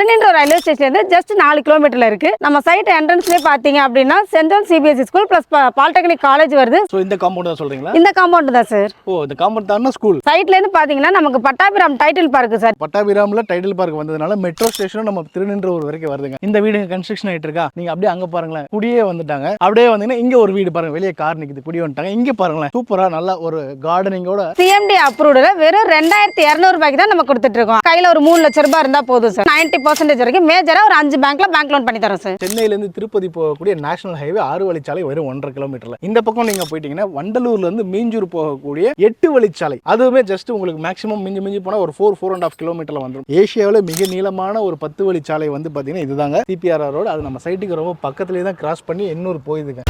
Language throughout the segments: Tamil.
திருநின்ற ரயில்வே ஸ்டேஷன்ல ஜஸ்ட் 4 கிலோமீட்டர்ல இருக்கு. நம்ம சைட் என்ட்ரன்ஸ்லயே பாத்தீங்க அப்படின்னா saint John CBSE school plus polytechnic college வருது. சோ இந்த காம்பவுண்ட் தான் சொல்றீங்களா? இந்த காம்பவுண்ட் தான் சார். ஓ இந்த காம்பவுண்ட் தான ஸ்கூல். சைட்ல இருந்து பாத்தீங்கன்னா நமக்கு பட்டாபிராம் டைட்டில் பார்க் சார். பட்டாபிராம்ல டைட்டில் பார்க் வந்ததுனால மெட்ரோ ஸ்டேஷனும் நம்ம திருநின்றவூர் வரைக்கும் வருதுங்க. இந்த வீடு கன்ஸ்ட்ரக்ஷன் ஆயிட்டு இருக்கா, நீங்க அப்படியே அங்க பாருங்களேன், குடியே வந்துட்டாங்க. அப்படியே வந்தீங்கன்னா இங்க ஒரு வீடு பாருங்க, வெளியே கார் நிக்குது, குடி வந்துட்டாங்க. இங்க பாருங்களேன், சூப்பரா நல்ல ஒரு கார்டனிங்கோட சிஎம்டி அப்ரூவ்ட்ல வெறும் 2200 ரூபாய்க்கு தான் நம்ம கொடுத்துட்டு இருக்கோம். கையில ஒரு 3 லட்சம் ரூபாய் இருந்தா போதும் சார். 90% வரைக்கும் மேஜரா ஒரு 5 பேங்க்ல பேங்க் லோன் பண்ணி தரோம் சார். சென்னையில இருந்து திருப்பதி போகக்கூடிய நேஷனல் ஹைவே 6 வழிச்சாலை வெறும் 1.5 கிலோமீட்டர்ல. இந்த பக்கம் நீங்க போயிட்டீங்கன்னா வண்டலூர்ல இருந்து மீஞ்சூர் போகக்கூடிய 8 வழிச்சாலை, அதுவுமே ஜஸ்ட் உங்களுக்கு மேக்ஸிமம் மிஞ்சி போனா ஒரு 4.5 கிலோமீட்டர்ல வந்துடும். ஏசியாவில் மிக நீளமான ஒரு 10 வழிச்சாலை வந்து பாத்தீங்கன்னா இதுதாங்க சிபிஆர்ஆர் ரோடு. அது நம்ம சைட்டுக்கு ரொம்ப பக்கத்துலேயே தான் கிராஸ் பண்ணி எண்ணூர் போயிதுங்க.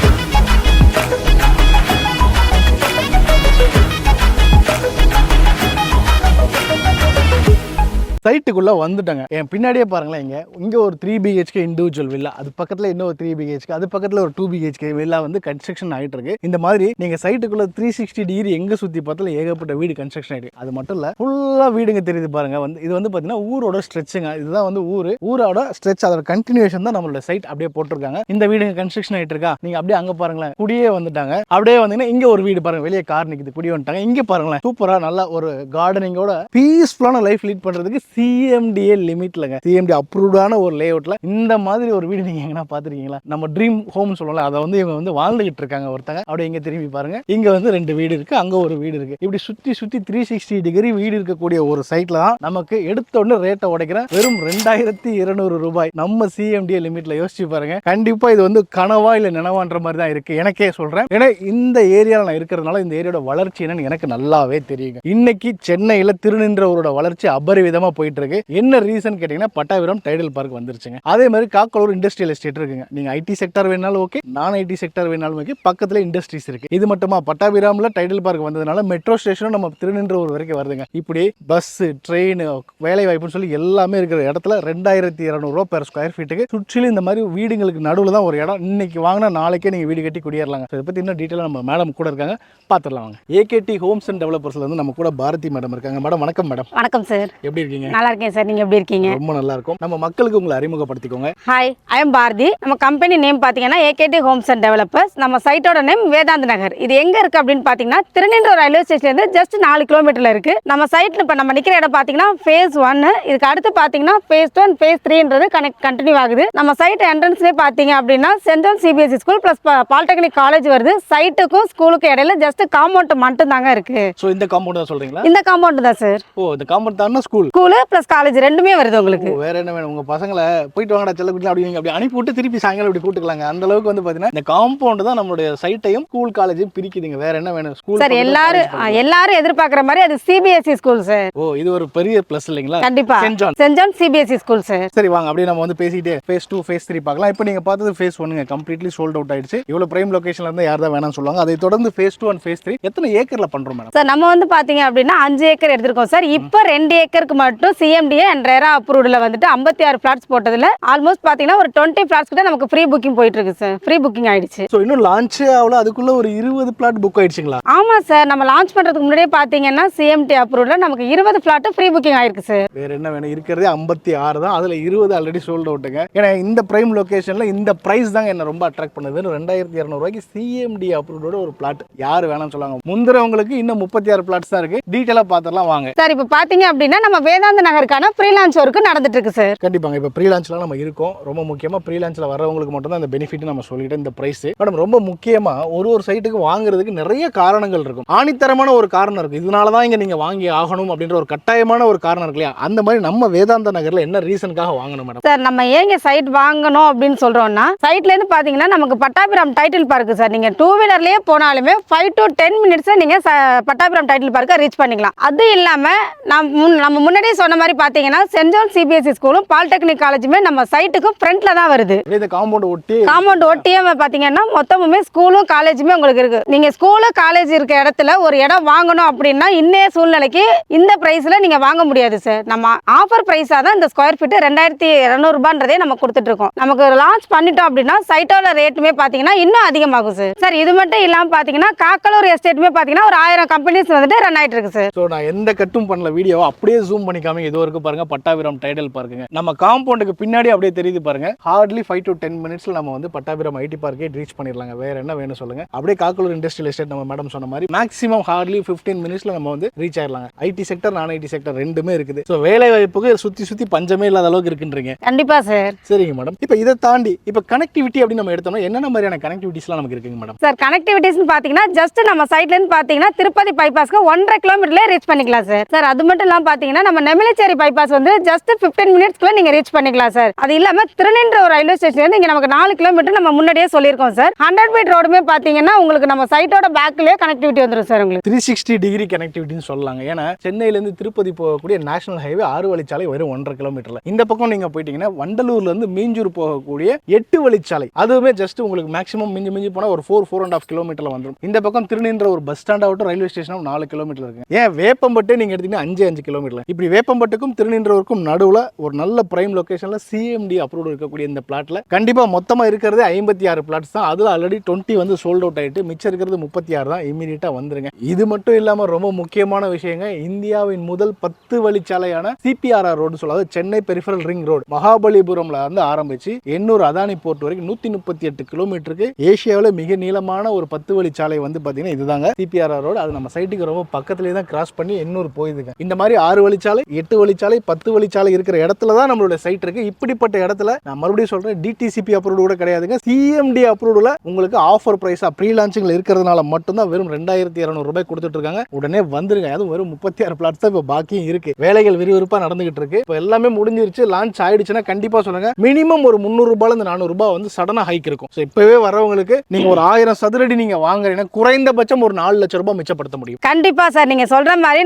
சைட்டுக்குள்ள வந்துட்டாங்க. என் பின்னாடியே பாருங்களேன், இங்க ஒரு 3 BHK இண்டிவிஜுவல் வில்லா, அது பக்கத்துல இன்னொரு 3 BHK, அது பக்கத்துல ஒரு 2 BHK வில்லா வந்து கன்ஸ்ட்ரக்ஷன் ஆயிட்டு இருக்கு. இந்த மாதிரி நீங்க சைட்டுக்குள்ள 360 டிகிரி எங்க சுத்தி பார்த்தாலும் ஏகப்பட்ட வீடு கன்ஸ்ட்ரக்ஷன் ஆயிருக்கு. அது மட்டும் இல்ல ஃபுல்லா வீடுங்க தெரியுது பாருங்க. வந்து இது வந்து பாத்தீங்கன்னா ஊரோட ஸ்ட்ரெச்சுங்க. இதுதான் வந்து ஊரோட ஸ்ட்ரெச், அதோட கண்டினியூஷன் தான் நம்மளோட சைட் அப்படியே போட்டிருக்காங்க. இந்த வீடுங்க கன்ஸ்ட்ரக்ஷன் ஆயிட்டு இருக்கா, நீங்க அப்படியே அங்க பாருங்களேன், குடியே வந்துட்டாங்க. அப்படியே வந்தீங்கன்னா இங்க ஒரு வீடு பாருங்க, வெளியே கார் நிக்குது, குடி வந்துட்டாங்க. இங்க பாருங்களேன், சூப்பரா நல்ல ஒரு கார்டனிங்கோட பீஸ்ஃபுல்லான லைஃப் லீட் பண்றதுக்கு சிஎம்டிஏ லிமிட்லங்க, சிஎம்டி அப்ரூவ்டான ஒரு லேஅவுட்ல இந்த மாதிரி ஒரு வீடு நீங்க எங்கனா பாத்துருக்கீங்களா? நம்ம ட்ரீம் ஹோம் சொல்லுவோம்ல, அதை வந்து இவங்க வந்து வாழ்ந்துகிட்டு இருக்காங்க ஒருத்தங்க. அப்படியே இங்க திரும்பி பாருங்க, இங்க வந்து 2 வீடு இருக்கு, அங்க ஒரு வீடு இருக்கு. இப்படி சுத்தி 360 டிகிரி வீடு இருக்கக்கூடிய ஒரு சைட்ல தான் நமக்கு எடுத்த உடனே ரேட்டை உடைக்கிற வெறும் 2200 ரூபாய் நம்ம சிஎம்டிஏ லிமிட்ல. யோசிச்சு பாருங்க, கண்டிப்பா இது வந்து கனவா இல்ல நினைவான்ற மாதிரி தான் இருக்கு எனக்கே சொல்றேன். ஏன்னா இந்த ஏரியால நான் இருக்கிறதுனால இந்த ஏரியாவோட வளர்ச்சி என்னன்னு எனக்கு நல்லாவே தெரியுங்க. இன்னைக்கு சென்னையில திருநின்றவரோட வளர்ச்சி அபரிவிதமா போயிட்டு இருக்கு. என்ன ரீசன் கேட்டீங்கன்னா பட்டாபிராம் டைட்டில் பார்க் வந்துருச்சுங்க. அதே மாதிரி காக்கலூர் இண்டஸ்ட்ரியல் எஸ்டேட் இருக்குங்க. நீங்க ஐடி செக்டர் வேணாலும் ஓகே, நான் ஐடி செக்டர் வேணாலும் ஓகே, பக்கத்துல இண்டஸ்ட்ரீஸ் இருக்கு. இது மட்டுமா, பட்டாபிராம்ல டைட்டில் பார்க் வந்ததுனால மெட்ரோ ஸ்டேஷனும் நம்ம திருநின்றவூர் வரைக்கும் வருதுங்க. இப்படி பஸ், ட்ரெயின், வேலை வாய்ப்புன்னு சொல்லி எல்லாமே இருக்கிற இடத்துல 2200 ரூபாய் பெர் ஸ்கொயர் ஃபீட்டுக்கு சுற்றிலும் இந்த மாதிரி வீடுங்களுக்கு நடுவில் தான் ஒரு இடம். இன்னைக்கு வாங்கினா நாளைக்கே நீங்க வீடு கட்டி குடியேறலாங்க. இதை பத்தி இன்னும் டீட்டெயிலாக நம்ம மேடம் கூட இருக்காங்க, பார்த்துடலாம் வாங்க. ஏகேடி ஹோம்ஸ் அண்ட் டெவலப்பர்ஸ்ல இருந்து நம்ம கூட பாரதி மேடம் இருக்காங்க. மேடம் வணக்கம். மேடம் வணக்கம் சார். எப்படி இருக்கீங்க? நல்லா இருக்கேன் சார், நீங்க எப்படி இருக்கீங்க? ரொம்ப நல்லா இருக்கும். நம்ம மக்களுக்கு உங்களை அறிமுகப்படுத்திக்கோங்க. Hi, I am Bharathi. நம்ம கம்பெனி நேம் பாத்தீங்கன்னா ஏகேடி ஹோம்ஸ் அண்ட் டெவலப்பர்ஸ். நம்ம சைட்டோட நேம் வேதாந்த நகர். இது எங்க இருக்கு அப்படின்னு பாத்தீங்கன்னா திருநின்ற ரயில்வே ஸ்டேஷன்ல இருந்து ஜஸ்ட் 4 கிலோமீட்டர்ல இருக்கு. நம்ம சைட்ல இப்ப நம்ம நிக்கிற இடம் பாத்தீங்கன்னா phase 1. இதுக்கு அடுத்து பாத்தீங்கன்னா phase 2 and phase 3ன்றது கண்டினியூ ஆகுது. நம்ம சைட் என்ட்ரன்ஸ்லயே பாத்தீங்க அப்படின்னா saint John CBSE school plus polytechnic college வருது. சைட்டுக்கும் ஸ்கூலுக்கும் இடையில ஜஸ்ட் காம்பவுண்ட் மட்டும் தாங்க இருக்கு. சோ இந்த காம்பவுண்ட் தான் சொல்றீங்களா? இந்த காம்பவுண்ட் தான் சார். ஓ இந்த காம்பவுண்ட் தான் ஸ்கூல் பிளஸ் காலேஜ் ரெண்டுமே வருது உங்களுக்கு. வேற என்ன வேணும்? உங்க பசங்களை போயிட்டு வாங்கடா செல்லக்குட்டி அப்படி நீங்க அப்படி அனுப்பி விட்டு திருப்பி சாயங்காலம் இப்படி கூட்டுக்கலாங்க. அந்த அளவுக்கு வந்து பாத்தீங்கன்னா இந்த காம்பவுண்ட் தான் நம்மளுடைய சைட்டையும் ஸ்கூல் காலேஜையும் பிரிக்குதுங்க. வேற என்ன வேணும்? ஸ்கூல் சார் எல்லாரும் எதிர்பார்க்குற மாதிரி அது சிபிஎஸ்இ ஸ்கூல் சார். ஓ இது ஒரு பெரிய பிளஸ் இல்லைங்களா? கண்டிப்பா saint John CBSE school sir. சரி வாங்க அப்படியே நம்ம வந்து பேசிட்டே phase 2 phase 3 பார்க்கலாம். இப்போ நீங்க பார்த்தது phase 1ங்க, கம்ப்ளீட்லி சோல்ட் அவுட் ஆயிடுச்சு. இவ்வளவு பிரைம் லொகேஷன்ல இருந்து யார் தான் வேணாம்னு சொல்லுவாங்க. அதை தொடர்ந்து phase 2 and phase 3 எத்தனை ஏக்கர்ல பண்றோம் மேடம்? சார் நம்ம வந்து பாத்தீங்க அப்படின்னா 5 ஏக்கர் எடுத்திருக்கோம் சார். இப்போ 2 ஏக்கருக்கு மட்டும் சிஎம்டிஏ அண்ட் ரேரா அப்ரூவ்ட்ல வந்துட்டு 56 பிளாட்ஸ் போட்டதுல ஆல்மோஸ்ட் பாத்தீங்கன்னா ஒரு 20 பிளாட்ஸ் கிட்ட நமக்கு ஃப்ரீ புக்கிங் போயிட்டு இருக்கு சார். ஃப்ரீ புக்கிங் ஆயிடுச்சு. சோ இன்னும் லான்ச் ஆகல, அதுக்குள்ள ஒரு 20 பிளாட் புக் ஆயிடுச்சுங்களா? ஆமா சார், நம்ம லான்ச் பண்றதுக்கு முன்னாடியே பாத்தீங்கன்னா சிஎம்டி அப்ரூவ்ட்ல நமக்கு 20 பிளாட் ஃப்ரீ புக்கிங் ஆயிருக்கு சார். வேற என்ன வேணும்? இருக்கிறதே 56 தான், அதுல 20 ஆல்ரெடி சோல்ட் அவுட்டுங்க. ஏன்னா இந்த பிரைம் லொகேஷன்ல இந்த பிரைஸ் தாங்க என்ன ரொம்ப அட்ராக்ட் பண்ணுது. 2200 ரூபாய்க்கு சிஎம்டி அப்ரூவ்டோட ஒரு பிளாட் யாரு வேணாம்னு சொல்லுவாங்க. முந்திரவங்களுக்கு இன்னும் 36 பிளாட்ஸ் தான் இருக்கு. டீடைலா பாத்துறலாம் வாங்க. சார் இப்போ பாத்தீங்க அப்படின்னா நம்ம வேதாந்த நகருக்கான ப்ரீ லான்ச் ஒர்க் நடந்துட்டு இருக்கு சார். கண்டிப்பாங்க. இப்போ ப்ரீ லான்ச்ல நம்ம இருக்கோம். ரொம்ப முக்கியமா ப்ரீ லான்ச்ல வரவங்களுக்கு மட்டும் தான் இந்த பெனிஃபிட் நம்ம சொல்லிட்டு இந்த பிரைஸ். மேடம் ரொம்ப முக்கியமா ஒரு சைட்டுக்கு வாங்குறதுக்கு நிறைய காரணங்கள் இருக்கும். ஆணித்தரமான ஒரு காரணம் இருக்கு. இதனால தான் இங்க நீங்க வாங்கி ஆகணும் அப்படின்ற ஒரு கட்டாயமான ஒரு காரணம் இருக்கு இல்லையா? அந்த மாதிரி நம்ம வேதாந்த நகர்ல என்ன ரீசனுக்காக வாங்கணும் மேடம்? சார் நம்ம ஏங்க சைட் வாங்கணும் அப்படின்னு சொல்றோம்னா சைட்ல இருந்து பாத்தீங்கன்னா நமக்கு பட்டாபிராம் டைட்டில் பார்க் சார். நீங்க 2 வீலர்லயே போனாலுமே 5 to 10 மினிட்ஸ்ல நீங்க பட்டாபிராம் டைட்டில் பார்க்க ரீச் பண்ணிக்கலாம். அது இல்லாம நம்ம முன்னாடியே சொன்ன மாதிரி பாத்தீங்கன்னா சென்ட் ஜான் சிபிஎஸ்இ ஸ்கூலும் பாலிடெக்னிக் காலேஜுமே நம்ம சைட்டுக்கு ஃப்ரண்ட்ல தான் வருது. இந்த காம்பவுண்ட் ஒட்டியே பாத்தீங்கன்னா மொத்தமுமே ஸ்கூலும் காலேஜுமே உங்களுக்கு இருக்கு. நீங்க ஸ்கூலு காலேஜ் இருக்க இடத்துல ஒரு இடம் வாங்கணும் அப்படின்னா இன்னைய சூழ்நிலைக்கு இந்த பிரைஸ்ல நீங்க வாங்க முடியாது சார். நம்ம ஆஃபர் பிரைஸா தான் இந்த ஸ்கொயர் ஃபீட் 2200 ரூபான்றதே நம்ம கொடுத்துட்டு இருக்கோம். நமக்கு லான்ச் பண்ணிட்டோம் அப்படின்னா சைட்டோட ரேட்டுமே பாத்தீங்கன்னா இன்னும் அதிகமாகும் சார். சார் இது மட்டும் இல்லாம பாத்தீங்கன்னா காக்கலூர் எஸ்டேட்டுமே பாத்தீங்கன்னா ஒரு 1000 கம்பெனிஸ் வந்துட்டு ரன் ஆயிட்டு இருக்கு சார். சோ நான் எந்த கட்டும் பண்ணல, வீடியோவை அப்படியே ஜூம் பண்ணி கமிங் இது வரைக்கும் பாருங்க பட்டாபிராம் டைடல் பார்க்குங்க. நம்ம காம்பவுண்டுக்கு பின்னாடி அப்படியே தெரியுது பாருங்க. ஹார்ட்லி 5 to 10 மினிட்ஸ்ல நம்ம வந்து பட்டாபிராம் ஐடி பார்க்கே ரீச் பண்ணிடலாங்க. வேற என்ன வேணும் சொல்லுங்க. அப்படியே காக்கலூர் இண்டஸ்ட்ரியல் எஸ்டேட் நம்ம மேடம் சொன்ன மாதிரி மேக்ஸிமம் ஹார்ட்லி 15 மினிட்ஸ்ல நம்ம வந்து ரீச் ஆயிடலாங்க. ஐடி செக்டர் நான் ஐடி செக்டர் ரெண்டுமே இருக்குது. ஸோ வேலை வாய்ப்புக்கு சுத்தி பஞ்சமே இல்லாத அளவுக்கு இருக்குன்றீங்க. கண்டிப்பா சார். சரிங்க மேடம். இப்போ இதை தாண்டி இப்போ கனெக்டிவிட்டி அப்படின்னு நம்ம எடுத்தோம்னா என்னென்ன மாதிரியான கனெக்டிவிட்டிஸ்லாம் நமக்கு இருக்குங்க மேடம்? சார் கனெக்டிவிட்டிஸ் பாத்தீங்கன்னா ஜஸ்ட் நம்ம சைட்ல இருந்து பாத்தீங்கன்னா திருப்பதி பைபாஸ்க்கு 1.5 கிலோமீட்டர்ல ரீச் பண்ணிக்கலாம் சார். சார் அது மட்டும் இல்லாம பாத்தீங்கன்னா நம்ம நெமிலிச்சேரி பைபாஸ் வந்து ஜஸ்ட் 15 மினிட்ஸ்க்குள்ள நீங்க ரீச் பண்ணிக்கலாம் சார். அது இல்லாம திருநின்றவூர் ரயில்வே ஸ்டேஷன் இருந்து இங்க நமக்கு 4 கிலோமீட்டர் நம்ம முன்னாடியே சொல்லியிருக்கோம் சார். 100 ஃபீட் ரோடுமே பாத்தீங்கன்னா உங்களுக்கு நம்ம சைட்டோட பேக்லயே கனெக்டிவிட்டி வந்துடும் சார். உங்களுக்கு 360 டிகிரி கனெக்டிவிட்டின்னு சொல்லலாங்க. ஏன்னா சென்னையில இருந்து திருப்பதி போகக்கூடிய நேஷனல் ஹைவே 6 வழிச்சாலை வெறும் 1.5 கிலோமீட்டர்ல. இந்த பக்கம் நீங்க போயிட்டீங்கன்னா வண்டலூர்ல இருந்து மீஞ்சூர் போகக்கூடிய 8 வழிச்சாலை அதுவுமே ஜஸ்ட் உங்களுக்கு மேக்ஸிமம் மிஞ்சி போனா ஒரு 4.5 கிலோமீட்டர்ல வந்துடும். இந்த பக்கம் திருநின்றவூர் பஸ் ஸ்டாண்ட் ஆகட்டும் ரயில்வே ஸ்டேஷனும் 4 கிலோமீட்டர் இருக்கு. ஏன் வேப்பம்பட்டு நீங்க எடுத்தீங்கன்னா 5 கிலோமீட்டர். இப்படி வேப்பம்பட்டுக்கும் திருநின்றவூருக்கும் நடுவுல ஒரு நல்ல பிரைம் லொகேஷன்ல சிஎம்டி அப்ரூவ்ட் இருக்கக்கூடிய இந்த பிளாட்ல கண்டிப்பா மொத்தமா இருக்கிறது 56 பிளாட்ஸ் தான். அதுல ஆல்ரெடி 20 வந்து சோல்ட் அவுட் ஆயிட்டு மிச்சம் இருக்கிறது 36 தான். இமீடியட்டா வந்துருங்க. இது மட்டும் இல்லாம ரொம்ப முக்கியமான விஷயங்க, இந்தியாவின் முதல் 10 வழிச்சாலையான சிபிஆர்ஆர் ரோடு சொல்லாது சென்னை பெரிஃபரல் ரிங் ரோடு மகாபலிபுரம்ல இருந்து ஆரம்பிச்சு எண்ணூர் அதானி போர்ட் வரைக்கும் 138 கிலோமீட்டருக்கு ஏசியாவில் மிக நீளமான ஒரு 10 வழிச்சாலை வந்து பாத்தீங்கன்னா இதுதாங்க சிபிஆர்ஆர் ரோடு. அது நம்ம சைட்டுக்கு ரொம்ப பக்கத்துலேயே தான் கிராஸ் பண்ணி எண்ணூர் போயிருதுங்க. இந்த மாதிரி 6 வழிச்சாலை 8 வழிச்சாலை 10 வழிச்சாலை இருக்கிற இடத்துல தான் நம்மளோட சைட் இருக்கு. இப்படிப்பட்ட இடத்துல நான் மறுபடியும் சொல்றேன், டிடிசிபி அப்ரூவ்டு கூட கிடையாதுங்க. சிஎம்டி அப்ரூவ்டுல உங்களுக்கு ஆஃபர் பிரைஸா ப்ரீ லான்ச்சிங்ல இருக்கிறதுனால மட்டும்தான் வெறும் 2200 ரூபாய் கொடுத்துட்டு இருக்காங்க. உடனே வந்துருங்க. அதுவும் வெறும் 36 பிளாட்ஸ் தான் இப்போ பாக்கியும் இருக்கு. வேலைகள் விறுவிறுப்பா நடந்துகிட்டு இருக்கு. இப்போ எல்லாமே முடிஞ்சிருச்சு. லான்ச் ஆயிடுச்சுன்னா கண்டிப்பா சொல்லுங்க மினிமம் ஒரு 300 ரூபாயில இருந்து 400 ரூபாய் வந்து சடனா ஹைக் இருக்கும். ஸோ இப்பவே வரவங்களுக்கு நீங்க ஒரு 1000 சதுரடி நீங்க வாங்குறீங்கன்னா குறைந்தபட்சம் ஒரு 4 லட்சம் ரூபாய் மிச்சப்படுத்த முடியும். கண்டிப்பா சார். நீங்க சொல்ற மாதிரி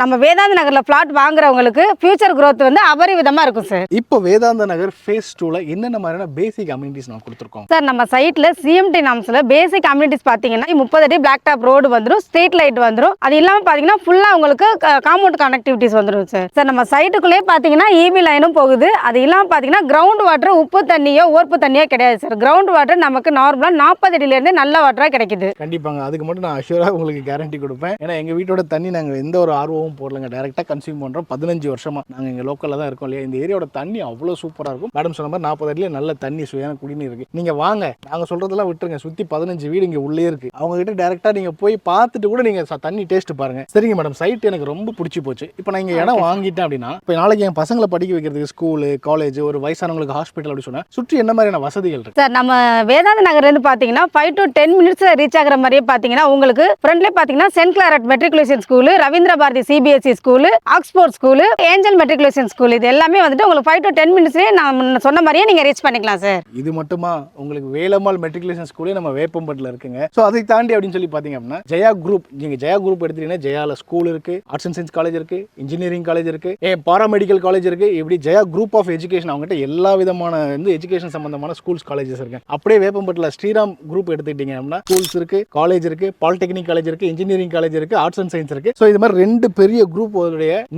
நம்ம வேதாந்த நகர்ல பிளாட் வாங்குறவங்களுக்கு ஃபியூச்சர் growth வந்து அபரிவிதமா இருக்கும் சார். இப்போ வேதாந்த நகர் ஃபேஸ் 2ல என்னென்ன மாதிரியான பேசிக் அம்யூனிட்டிஸ் நான் கொடுத்துருக்கோம் சார். நம்ம சைட்ல சிஎம்டி நாம்ஸ்ல பேசிக் அம்யூனிட்டிஸ் பாத்தீங்கன்னா 30 அடி பிளாக் டாப் ரோடு வந்துடும், ஸ்ட்ரீட் லைட் வந்துடும். அது இல்லாம பாத்தீங்கன்னா ஃபுல்லா உங்களுக்கு காம்பவுண்ட் கனெக்டிவிட்டிஸ் வந்துடும் சார். சார் நம்ம சைட்டுக்குள்ளே பாத்தீங்கன்னா இபி லைனும் போகுது. அது இல்லாம பாத்தீங்கன்னா கிரவுண்ட் வாட்டர் உப்பு தண்ணியோ ஓர்ப்பு தண்ணியோ கிடையாது சார். கிரவுண்ட் வாட்டர் நமக்கு நார்மலா 40 அடியில இருந்து நல்ல வாட்டரா கிடைக்குது. கண்டிப்பாங்க. அதுக்கு மட்டும் நான் அஷ்யூரா உங்களுக்கு கேரண்டி கொடுப்பேன். ஏன்னா எங்க வீட்டோட தண்ணி நாங்க எந்த ஒரு ஆர்வமும் போடலங்க. டைரக்டா கன்சியூம் பண்றோம். 15 வருஷமா நாங்க இங்க லோக்கல்ல தான் இருக்கோம் இல்லையா. இந்த ஏரியாவோட தண்ணி அவ்வளவு சூப்பரா இருக்கும். மேடம் சொன்ன மாதிரி 40 அடியில நல்ல தண்ணி சுவையான குடிநீர் இருக்கு. நீங்க வாங்க, நாங்க சொல்றதெல்லாம் விட்டுருங்க. சுத்தி 15 வீடு இங்க உள்ளே இருக்கு. அவங்க கிட்ட டைரக்டா நீங்க போய் பார்த்துட்டு கூட நீங்க தண்ணி டேஸ்ட் பாருங்க. சரிங்க மேடம், சைட் எனக்கு ரொம்ப பிடிச்சி போச்சு. இப்போ நான் இங்க இடம் வாங்கிட்டேன் அப்படின்னா இப்போ நாளைக்கு என் பசங்களை படிக்க வைக்கிறதுக்கு ஸ்கூலு காலேஜ் ஒரு வயசானவங்களுக்கு ஹாஸ்பிட்டல் அப்படி சொன்னா சுற்றி என்ன மாதிரியான வசதிகள் இருக்கு சார்? நம்ம வேதாந்த நகர்ல இருந்து பாத்தீங்கன்னா 5 to 10 மினிட்ஸ்ல ரீச் ஆகிற மாதிரியே பாத்தீங்கன்னா உங்களுக்கு ஃப்ரண்ட்ல பாத்தீங்கன்னா saint Claret matriculation school, Ravindra Bharathi CBSE school, Oxford school, Angel matriculation school, இது எல்லாமே வந்துட்டு உங்களுக்கு 5 to 10 மினிட்ஸ்லயே நான் சொன்ன மாதிரியே நீங்க ரீச் பண்ணிக்கலாம் சார். இது மட்டுமா? உங்களுக்கு வேலம்மாள் மெட்ரிகுலேஷன் ஸ்கூலே நம்ம வேப்பம்பட்டில் இருக்குங்க. ஸோ அதை தாண்டி அப்படின்னு சொல்லி பார்த்தீங்க அப்படின்னா ஜெயா குரூப், நீங்க ஜெயா குரூப் எடுத்தீங்கன்னா ஜெயால ஸ்கூல் இருக்கு, ஆர்ட்ஸ் அண்ட் சயின்ஸ் காலேஜ் இருக்கு, இன்ஜினியரிங் காலேஜ் இருக்கு, பாராமெடிக்கல் காலேஜ் இருக்கு. இப்படி ஜெயா குரூப் ஆஃப் எஜுகேஷன் அவங்ககிட்ட எல்லா விதமான வந்து எஜுகேஷன் சம்பந்தமான ஸ்கூல்ஸ் காலேஜஸ் இருக்கு. அப்படியே வேப்பம்பட்டில் ஸ்ரீராம் குரூப் எடுத்துக்கிட்டீங்க அப்படின்னா ஸ்கூல்ஸ் இருக்கு, காலேஜ் இருக்கு, பாலிடெக்னிக் காலேஜ் இருக்கு, இன்ஜினியரிங் காலேஜ் இருக்கு, ஆர்ட்ஸ் அண்ட் சயின்ஸ் இருக்கு. ஸோ இது மாதிரி 2 பெரிய குரூப்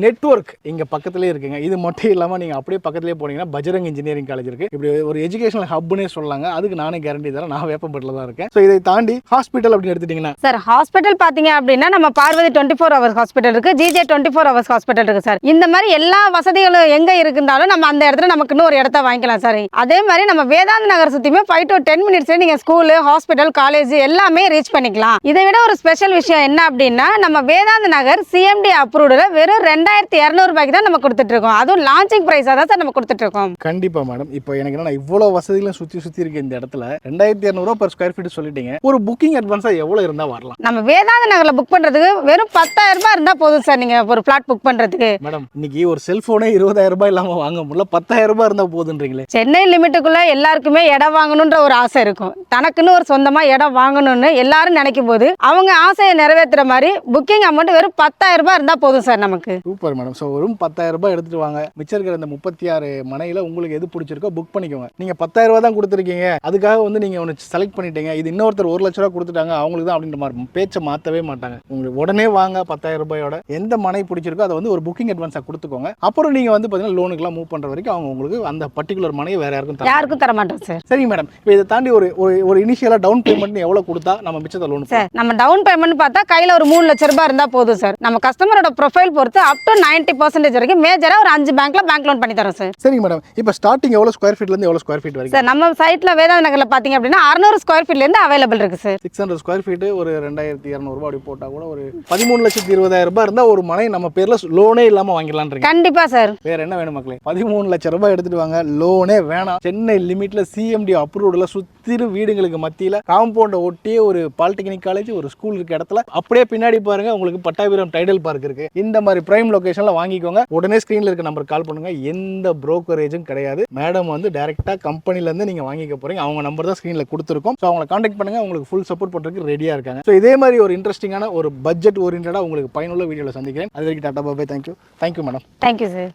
நெட்வொர்க் இங்க பக்கத்திலே இருக்குங்க. இது மட்டும் இல்லாம நீங்க அப்படியே பக்கத்திலே போனீங்கன்னா பஜ்ரங் இன்ஜினியரிங் காலேஜ் இருக்கு. இப்படி ஒரு எஜுகேஷனல் ஹப்னே சொல்லலாங்க. அதுக்கு நானே கேரண்டி தரேன். நான் வேப்பம்பட்டில் தான் இருக்கேன். ஸோ இதை தாண்டி ஹாஸ்பிட்டல் அப்படின்னு எடுத்துட்டீங்கன்னா சார் ஹாஸ்பிட்டல் பாத்தீங்க அப்படின்னா நம்ம பார்வதி 24 ஹவர்ஸ் ஹாஸ்பிட்டல் இருக்கு, ஜிஜே 24 ஹவர்ஸ் ஹாஸ்பிட்டல் இருக்கு சார். இந்த மாதிரி எல்லா வசதிகளும் எங்க இருந்தாலும் நம்ம அந்த இடத்துல நமக்குன்னு ஒரு இடத்த வாங்கிக்கலாம் சார். அதே மாதிரி நம்ம வேதாந்த நகர் சுத்தியுமே 5 to 10 மினிட்ஸ்ல நீங்க ஸ்கூல், ஹாஸ்பிட்டல், காலேஜ் எல்லாமே ரீச் பண்ணிக்கலாம். இதை விட ஒரு ஸ்பெஷல் விஷயம் என்ன அப்படின்னா நம்ம வேதாந்த நகர் சிஎம்டி அப்ரூவ்டுல வெறும் 2200 ரூபாய்க்கு தான் நம்ம கொடுத்துட்டு இருக்கோம். அதுவும் லான்ச்சிங் பிரைஸா தான் சார் நம்ம கொடுத்துட்டு இருக்கோம். கண்டிப்பா மேடம். இப்போ எனக்கு என்ன இவ்வளவு வசதிகளும் சுத்தி இருக்கு இந்த இடத்துல 2200 ரூபாய் per ஸ்கொயர் ஃபீட் சொல்லிட்டீங்க. ஒரு புக்கிங் அட்வான்ஸா எவ்வளவு இருந்தா வரலாம்? நம்ம வேதாந்த நகர்ல புக் பண்றதுக்கு வெறும் 10,000 ரூபாய் இருந்தா போதும் சார். நீங்க ஒரு பிளாட் புக் பண்றதுக்கு மேடம் இன்னைக்கு ஒரு செல்போனே 20,000 ரூபாய் இல்லாம வாங்க முடியல, 10,000 ரூபாய் இருந்தா போதுன்றீங்களே. சென்னை லிமிட்டுக்குள்ள எல்லாருக்குமே இடம் வாங்கணும்ன்ற ஒரு ஆசை இருக்கும். தனக்குன்னு ஒரு சொந்தமா இடம் வாங்கணும்னு எல்லாரும் நினைக்கும் போது அவங்க ஆசையை நிறைவேற்றுற மாதிரி புக்கிங் அமௌண்ட் வெறும் 10,000 ரூபாய் இருந்தா போதும் சார் நமக்கு. Super madam. ஸோ வெறும் 10,000 ரூபாய் எடுத்துட்டு வாங்க. மிச்சம் இருக்கிற இந்த 36 மனையில உங்களுக்கு எது பிடிச்சிருக்கோ புக் பண்ணிக்கோங்க. நீங்க 10,000 ரூபாய் தான் கொடுத்துருக்கீங்க, அதுக்காக வந்து நீங்க ஒன்று செலக்ட் பண்ணிட்டீங்க, இது இன்னொருத்தர் 1 லட்ச ரூபா கொடுத்துட்டாங்க அவங்களுக்கு தான் அப்படின்ற மாதிரி பேச்சை மாற்றவே மாட்டாங்க. உங்களுக்கு உடனே வாங்க 10,000 ரூபாயோட எந்த மனை பிடிச்சிருக்கோ அதை வந்து ஒரு புக்கிங் அட்வான்ஸாக கொடுத்துக்கோங்க. அப்புறம் நீங்க வந்து பார்த்தீங்கன்னா லோனுக்குலாம் மூவ் பண்ற வரைக்கும் அவங்க உங்களுக்கு அந்த பர்டிகுலர் மனையை வேற யாருக்கும் தர மாட்டோம் சார். சரி மேடம். இப்போ இதை தாண்டி ஒரு இனிஷியலா டவுன் பேமெண்ட் எவ்வளவு கொடுத்தா நம்ம மிச்சத்தை லோன் சார்? நம்ம டவுன் பேமெண்ட் பார்த்தா கையில ஒரு 3 லட்ச ரூபாய் இருந்தா போதும் சார். நம்ம கஸ்டமரோட ப்ரொஃபைல் பொறுத்து அப் டு 90% வரைக்கும், மேஜரா ஒரு 5 பேங்க் லோன் பண்ணி தரோம் சார். சரிங்க மேடம். இப்போ ஸ்டார்டிங் எவ்வளோ ஸ்கொயர் ஃபீட்லேருந்து எவ்வளோ ஸ்கொயர் ஃபீட் வரைக்கும்? சார் நம்ம சைட்ல வேதாந்த நகர்ல பாத்தீங்க அப்படின்னா 600 ஸ்கொயர் ஃபீட்ல இருந்து அவைலபிள் இருக்கு சார். 600 ஸ்கொயர் ஃபீட்டு ஒரு 2200 ரூபாய் அப்படி போட்டால் கூட ஒரு 13,20,000 ரூபாய் இருந்தால் ஒரு மனை நம்ம பேரில் லோனே இல்லாமல் வாங்கிடலான்றீங்க. கண்டிப்பா சார். வேற என்ன வேணும் மக்களே? 13 லட்சம் ரூபாய் எடுத்துட்டு வாங்க, லோனே வேணாம். சென்னை லிமிட்ல சிஎம்டி அப்ரூவ்டுல சுத்திரு வீடுங்களுக்கு மத்தியில காம்பவுண்ட ஒட்டியே ஒரு பாலிடெக்னிக் காலேஜ், ஒரு ஸ்கூல் இருக்க இடத்துல அப்படியே பின்னாடி பாருங்க உங்களுக்கு பட்டாபிராம் டைடல் பார்க் இருக்கு. இந்த மாதிரி பிரைம் லொகேஷன்ல வாங்கிக்கோங்க. உடனே ஸ்கிரீன்ல இருக்க நம்பர் கால் பண்ணுங்க. எந்த புரோக்கரேஜும் கிடையாது. மேடம் வந்து டைரக்டா கம்பெனில இருந்து நீங்க வாங்கிக்க போறீங்க. அவங்க நம்பர் தான் ஸ்கிரீன்ல கொடுத்துருக்கோம். ஸோ அவங்களை கான்டாக்ட் பண்ணுங்க. உங்களுக்கு ஃபுல் சப்போர்ட் பண்றதுக்கு ரெடியா இருக்காங்க. ஸோ இதே மாதிரி ஒரு இன்ட்ரெஸ்டிங்கான ஒரு பட்ஜெட் ஓரியன்டா உங்களுக்கு பயனுள்ள வீடியோல சந்திக்கிறேன். அது வரைக்கும் tata bye. Thank you madam. Thank you sir.